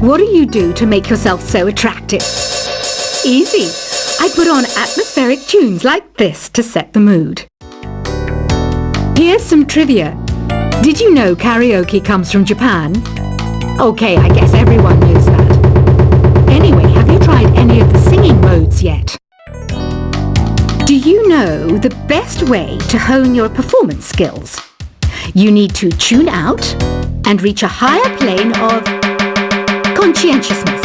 What do you do to make yourself so attractive? Easy. I put on atmospheric tunes like this to set the mood. Here's some trivia. Did you know karaoke comes from Japan? Okay, I guess everyone knows that. Anyway, have you tried any of the singing modes yet? Do you know the best way to hone your performance skills? You need to tune out and reach a higher plane of conscientiousness.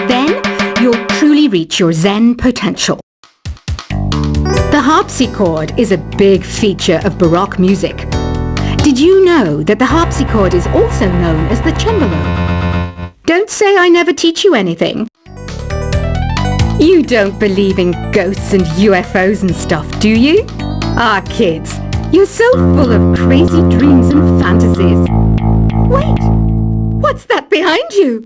Then you'll truly reach your Zen potential. The harpsichord is a big feature of Baroque music. Did you know that the harpsichord is also known as the cembalo? Don't say I never teach you anything. You don't believe in ghosts and UFOs and stuff, do you? Ah, kids, you're so full of crazy dreams and fantasies. Wait, what's that behind you?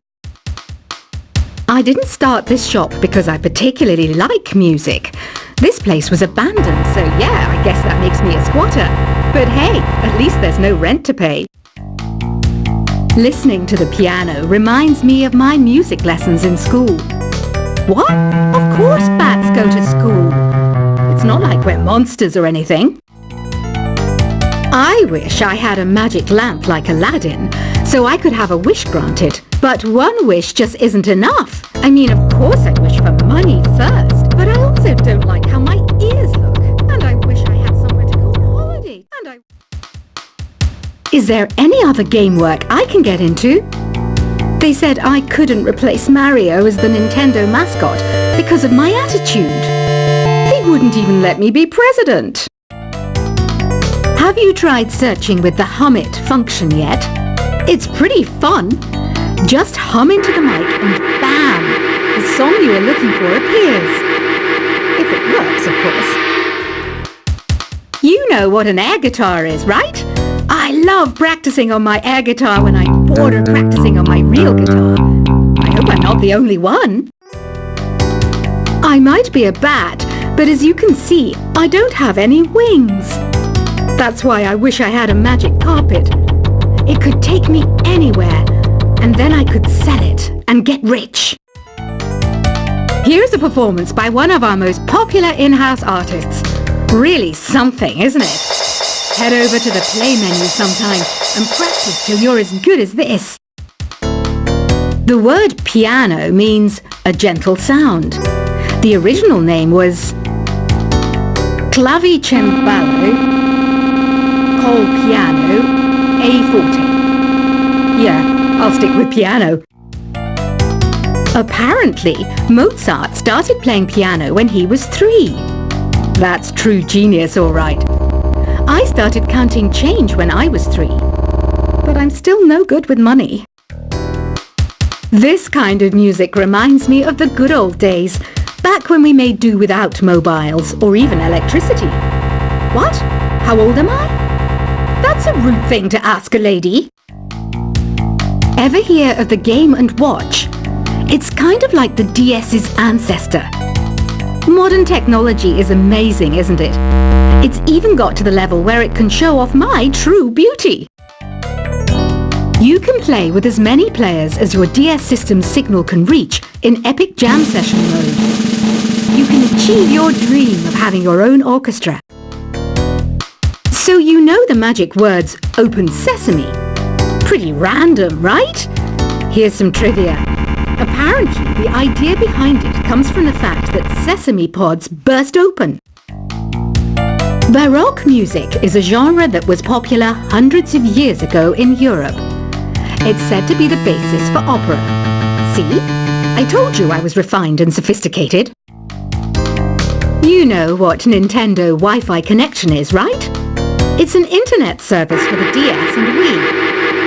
I didn't start this shop because I particularly like music. This place was abandoned, so yeah, I guess that makes me a squatter. But hey, at least there's no rent to pay. Listening to the piano reminds me of my music lessons in school. What? Of course bats go to school. It's not like we're monsters or anything. I wish I had a magic lamp like Aladdin, so I could have a wish granted. But one wish just isn't enough. I mean, of course I wish for money first, but I also don't like how my ears look. And I wish I had somewhere to go on holiday. Is there any other game work I can get into? They said I couldn't replace Mario as the Nintendo mascot because of my attitude. They wouldn't even let me be president. Have you tried searching with the Hum It function yet? It's pretty fun. Just hum into the mic and bam! The song you are looking for appears. If it works, of course. You know what an air guitar is, right? I love practicing on my air guitar when I'm bored of practicing on my real guitar. I hope I'm not the only one. I might be a bat, but as you can see, I don't have any wings. That's why I wish I had a magic carpet. It could take me anywhere, and then I could sell it and get rich. Here's a performance by one of our most popular in-house artists. Really something, isn't it? Head over to the play menu sometime and practice till you're as good as this. The word piano means a gentle sound. The original name was clavicembalo col piano a forte. Yeah, I'll stick with piano. Apparently, Mozart started playing piano when he was 3. That's true genius, all right. I started counting change when I was 3, but I'm still no good with money. This kind of music reminds me of the good old days, back when we made do without mobiles or even electricity. What? How old am I? That's a rude thing to ask a lady. Ever hear of the Game & Watch? It's kind of like the DS's ancestor. Modern technology is amazing, isn't it? It's even got to the level where it can show off my true beauty. You can play with as many players as your DS system's signal can reach in Epic Jam Session mode. You can achieve your dream of having your own orchestra. So you know the magic words "Open Sesame." Pretty random, right? Here's some trivia. Apparently, the idea behind it comes from the fact that sesame pods burst open. Baroque music is a genre that was popular hundreds of years ago in Europe. It's said to be the basis for opera. See? I told you I was refined and sophisticated. You know what Nintendo Wi-Fi connection is, right? It's an internet service for the DS and Wii,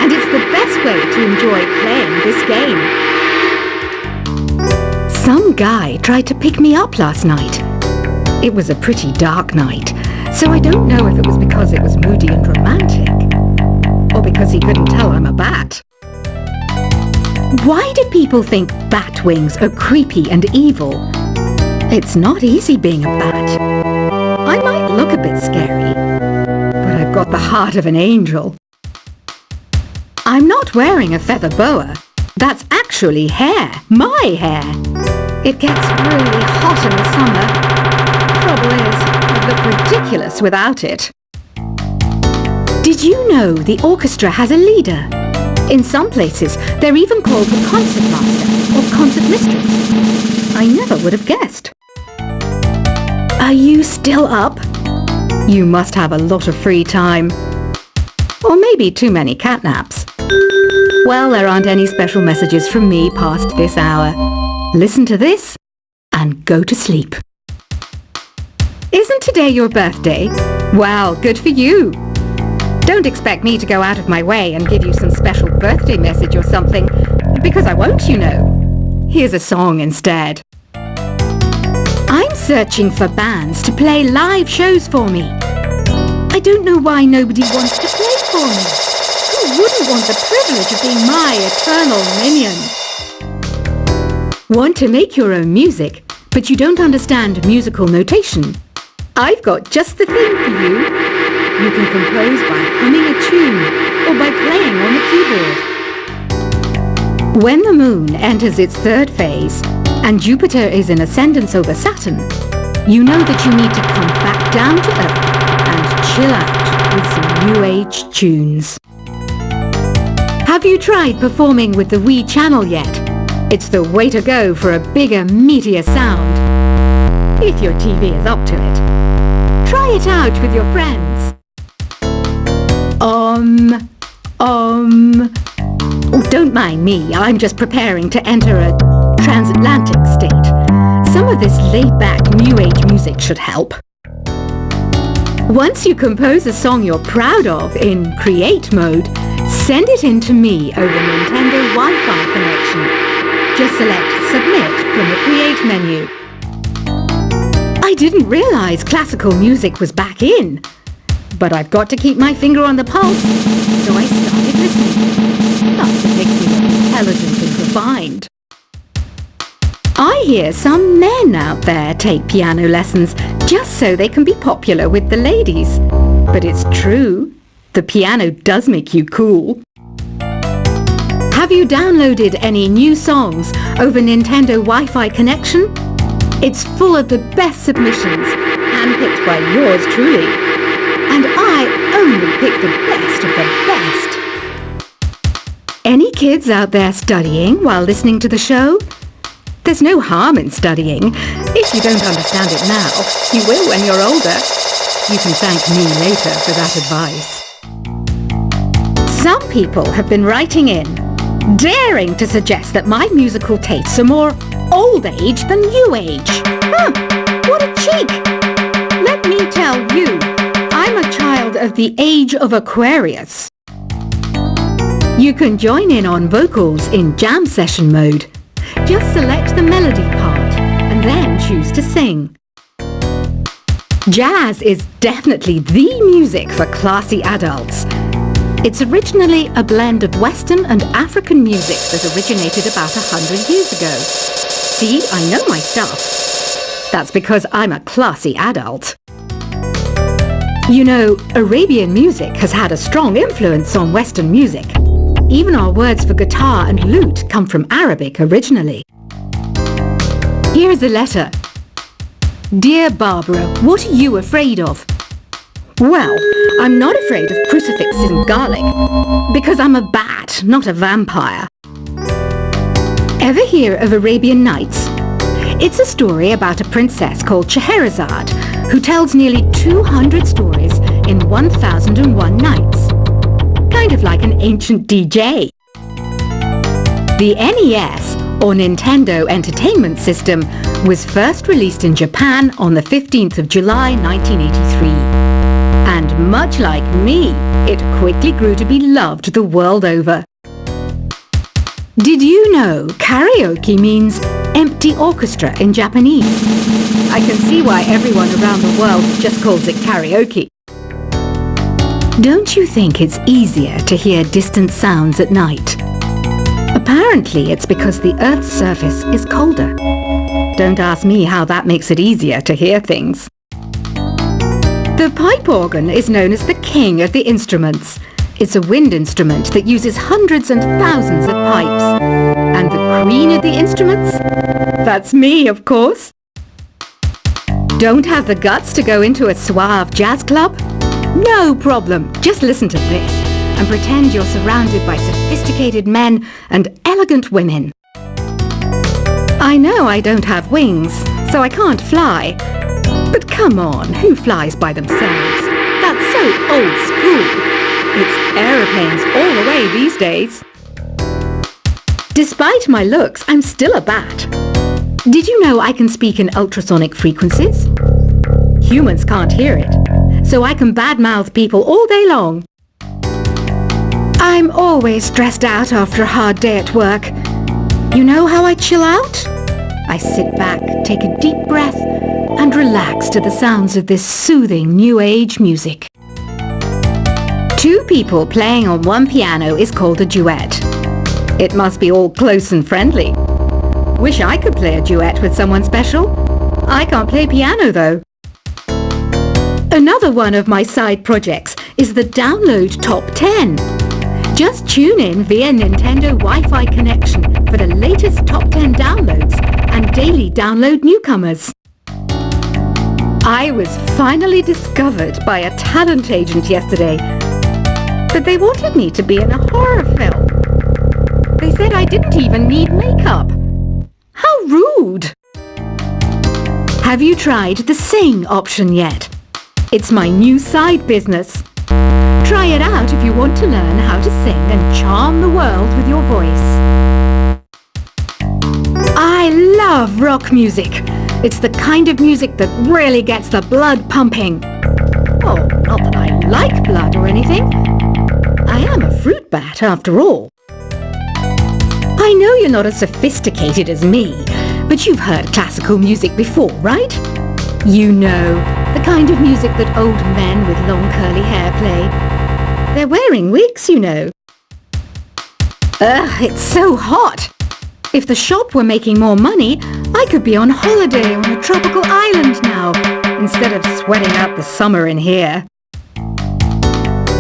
and it's the best way to enjoy playing this game. Some guy tried to pick me up last night. It was a pretty dark night, so I don't know if it was because it was moody and romantic, or because he couldn't tell I'm a bat. Why do people think bat wings are creepy and evil? It's not easy being a bat. I might look a bit scary, but I've got the heart of an angel. I'm not wearing a feather boa. That's actually hair. My hair. It gets really hot in the summer. Trouble is, I'd look ridiculous without it. Did you know the orchestra has a leader? In some places, they're even called the concertmaster or concertmistress. I never would have guessed. Are you still up? You must have a lot of free time. Or maybe too many catnaps. Well, there aren't any special messages from me past this hour. Listen to this and go to sleep. Isn't today your birthday? Well, good for you. Don't expect me to go out of my way and give you some special birthday message or something, because I won't, you know. Here's a song instead. I'm searching for bands to play live shows for me. I don't know why nobody wants to play for me. Who wouldn't want the privilege of being my eternal minion? Want to make your own music, but you don't understand musical notation? I've got just the thing for you. You can compose by humming a tune or by playing on the keyboard. When the moon enters its third phase and Jupiter is in ascendance over Saturn, you know that you need to come back down to Earth and chill out with some new age tunes. Have you tried performing with the Wii channel yet? It's the way to go for a bigger, meatier sound. If your TV is up to it. Try it out with your friends. Oh, don't mind me, I'm just preparing to enter a transatlantic state. Some of this laid-back New Age music should help. Once you compose a song you're proud of in Create mode, send it in to me over Nintendo Wi-Fi connection. Just select Submit from the Create menu. I didn't realize classical music was back in. But I've got to keep my finger on the pulse, so I started listening. Plus, it makes me look intelligent and refined. I hear some men out there take piano lessons just so they can be popular with the ladies. But it's true, the piano does make you cool. Have you downloaded any new songs over Nintendo Wi-Fi connection? It's full of the best submissions, handpicked by yours truly. And I only pick the best of the best. Any kids out there studying while listening to the show? There's no harm in studying. If you don't understand it now, you will when you're older. You can thank me later for that advice. Some people have been writing in, daring to suggest that my musical tastes are more old age than new age. Huh, what a cheek! Let me tell you, I'm a child of the age of Aquarius. You can join in on vocals in jam session mode. Just select the melody part and then choose to sing. Jazz is definitely the music for classy adults. It's originally a blend of Western and African music that originated about 100 years ago. See, I know my stuff. That's because I'm a classy adult. You know, Arabian music has had a strong influence on Western music. Even our words for guitar and lute come from Arabic originally. Here's a letter. Dear Barbara, what are you afraid of? Well, I'm not afraid of crucifixes and garlic, because I'm a bat, not a vampire. Ever hear of Arabian Nights? It's a story about a princess called Scheherazade, who tells nearly 200 stories in 1001 nights. Kind of like an ancient DJ. The NES, or Nintendo Entertainment System, was first released in Japan on the 15th of July 1983. And much like me, it quickly grew to be loved the world over. Did you know karaoke means empty orchestra in Japanese? I can see why everyone around the world just calls it karaoke. Don't you think it's easier to hear distant sounds at night? Apparently it's because the Earth's surface is colder. Don't ask me how that makes it easier to hear things. The pipe organ is known as the king of the instruments. It's a wind instrument that uses hundreds and thousands of pipes. And the queen of the instruments? That's me, of course. Don't have the guts to go into a suave jazz club? No problem. Just listen to this and pretend you're surrounded by sophisticated men and elegant women. I know I don't have wings, so I can't fly. But come on, who flies by themselves? That's so old school. It's aeroplanes all the way these days. Despite my looks, I'm still a bat. Did you know I can speak in ultrasonic frequencies? Humans can't hear it, so I can badmouth people all day long. I'm always stressed out after a hard day at work. You know how I chill out? I sit back, take a deep breath, and relax to the sounds of this soothing new age music. Two people playing on one piano is called a duet. It must be all close and friendly. Wish I could play a duet with someone special. I can't play piano though. Another one of my side projects is the Download Top 10. Just tune in via Nintendo Wi-Fi connection for the latest top 10 downloads and daily download newcomers. I was finally discovered by a talent agent yesterday, but they wanted me to be in a horror film. They said I didn't even need makeup. How rude! Have you tried the Sing option yet? It's my new side business. Try it out if you want to learn how to sing and charm the world with your voice. I love rock music. It's the kind of music that really gets the blood pumping. Oh, not that I like blood or anything. I am a fruit bat after all. I know you're not as sophisticated as me, but you've heard classical music before, right? You know, the kind of music that old men with long curly hair play. They're wearing wigs, you know. Ugh, it's so hot. If the shop were making more money, I could be on holiday on a tropical island now, instead of sweating out the summer in here.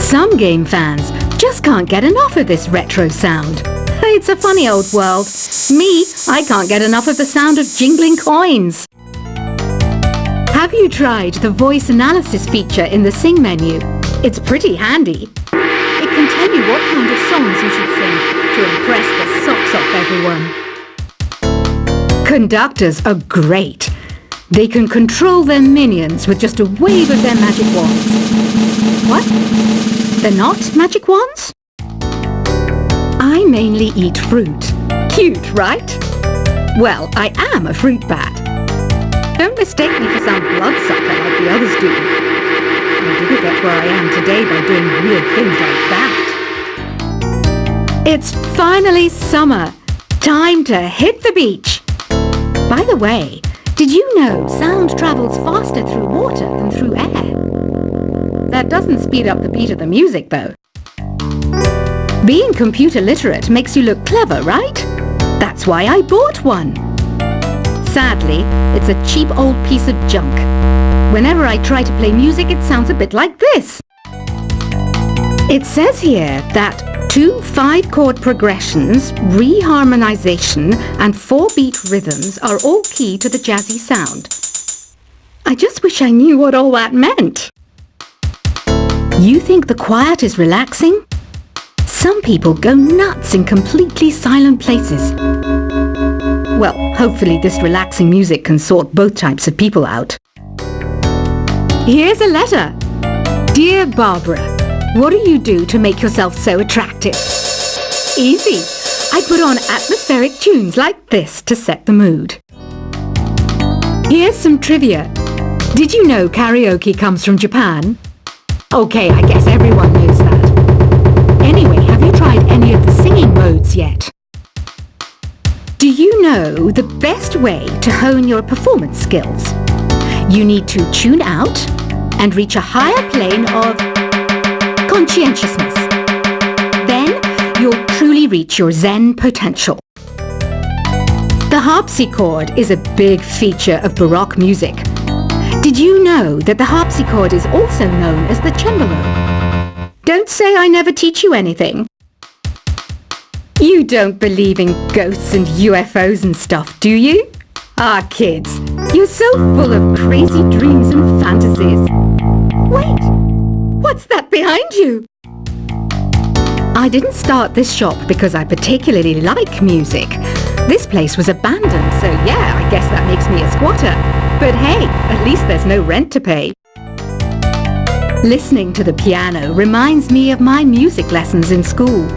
Some game fans just can't get enough of this retro sound. It's a funny old world. Me, I can't get enough of the sound of jingling coins. Have you tried the voice analysis feature in the Sing menu? It's pretty handy. It can tell you what kind of songs you should sing to impress the socks off everyone. Conductors are great. They can control their minions with just a wave of their magic wands. What? They're not magic wands? I mainly eat fruit. Cute, right? Well, I am a fruit bat. Don't mistake me for some bloodsucker like the others do. I didn't get where I am today by doing weird things like that. It's finally summer. Time to hit the beach. By the way, did you know sound travels faster through water than through air? That doesn't speed up the beat of the music, though. Being computer literate makes you look clever, right? That's why I bought one. Sadly, it's a cheap old piece of junk. Whenever I try to play music, it sounds a bit like this. It says here that 2 5-chord progressions, reharmonization, and 4-beat rhythms are all key to the jazzy sound. I just wish I knew what all that meant. You think the quiet is relaxing? Some people go nuts in completely silent places. Well, hopefully this relaxing music can sort both types of people out. Here's a letter. Dear Barbara, what do you do to make yourself so attractive? Easy. I put on atmospheric tunes like this to set the mood. Here's some trivia. Did you know karaoke comes from Japan? Okay, I guess everyone knows that. Anyway, have you tried any of the singing modes yet? Do you know the best way to hone your performance skills? You need to tune out and reach a higher plane of conscientiousness. Then you'll truly reach your Zen potential. The harpsichord is a big feature of Baroque music. Did you know that the harpsichord is also known as the cembalo? Don't say I never teach you anything. You don't believe in ghosts and UFOs and stuff, do you? Ah, kids, you're so full of crazy dreams and fantasies. Wait, what's that behind you? I didn't start this shop because I particularly like music. This place was abandoned, so yeah, I guess that makes me a squatter. But hey, at least there's no rent to pay. Listening to the piano reminds me of my music lessons in school.